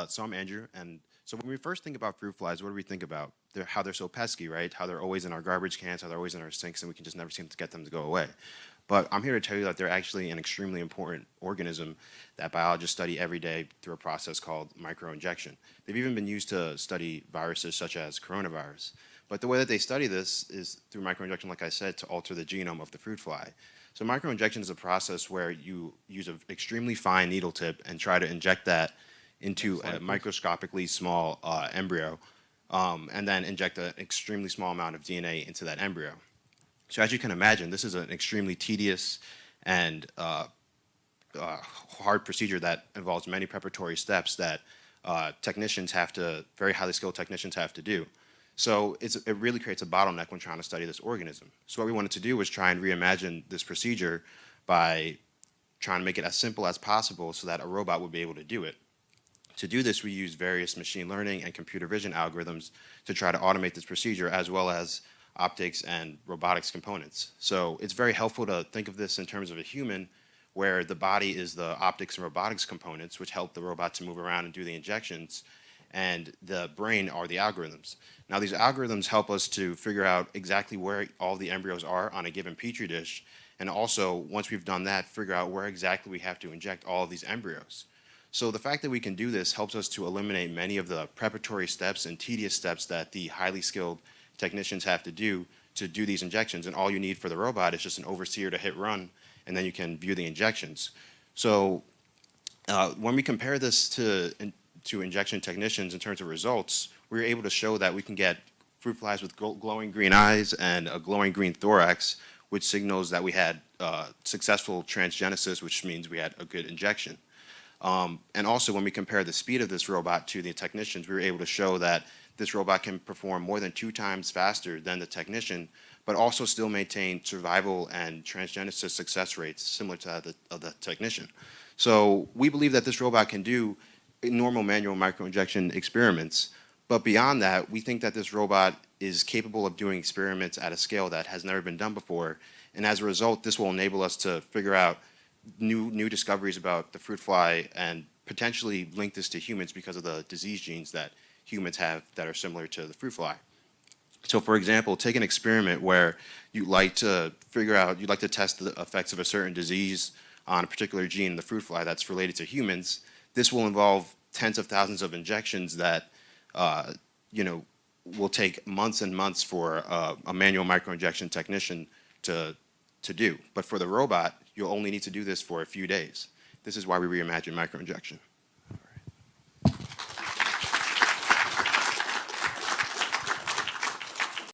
So I'm Andrew, and so when we first think about fruit flies, what do we think about? How they're so pesky, right? How they're always in our garbage cans, how they're always in our sinks, and we can just never seem to get them to go away. But I'm here to tell you that they're actually an extremely important organism that biologists study every day through a process called microinjection. They've even been used to study viruses such as coronavirus. But the way that they study this is through microinjection, like I said, to alter the genome of the fruit fly. So microinjection is a process where you use an extremely fine needle tip and try to inject that into a microscopically small embryo, and then inject an extremely small amount of DNA into that embryo. So as you can imagine, this is an extremely tedious and hard procedure that involves many preparatory steps that very highly skilled technicians have to do. So it really creates a bottleneck when trying to study this organism. So what we wanted to do was try and reimagine this procedure by trying to make it as simple as possible so that a robot would be able to do it. To do this, we use various machine learning and computer vision algorithms to try to automate this procedure, as well as optics and robotics components. So it's very helpful to think of this in terms of a human, where the body is the optics and robotics components, which help the robot to move around and do the injections, and the brain are the algorithms. Now, these algorithms help us to figure out exactly where all the embryos are on a given petri dish, and also, once we've done that, figure out where exactly we have to inject all of these embryos. So the fact that we can do this helps us to eliminate many of the preparatory steps and tedious steps that the highly skilled technicians have to do these injections. And all you need for the robot is just an overseer to hit run, and then you can view the injections. So when we compare this to injection technicians in terms of results, we were able to show that we can get fruit flies with glowing green eyes and a glowing green thorax, which signals that we had successful transgenesis, which means we had a good injection. And also, when we compare the speed of this robot to the technicians, we were able to show that this robot can perform more than 2 times faster than the technician, but also still maintain survival and transgenesis success rates similar to that of the technician. So we believe that this robot can do normal manual microinjection experiments, but beyond that, we think that this robot is capable of doing experiments at a scale that has never been done before, and as a result, this will enable us to figure out new discoveries about the fruit fly and potentially link this to humans because of the disease genes that humans have that are similar to the fruit fly. So for example, take an experiment where you'd like to test the effects of a certain disease on a particular gene in the fruit fly that's related to humans. This will involve tens of thousands of injections that will take months and months for a manual microinjection technician to do. But for the robot, you'll only need to do this for a few days. This is why we reimagine microinjection.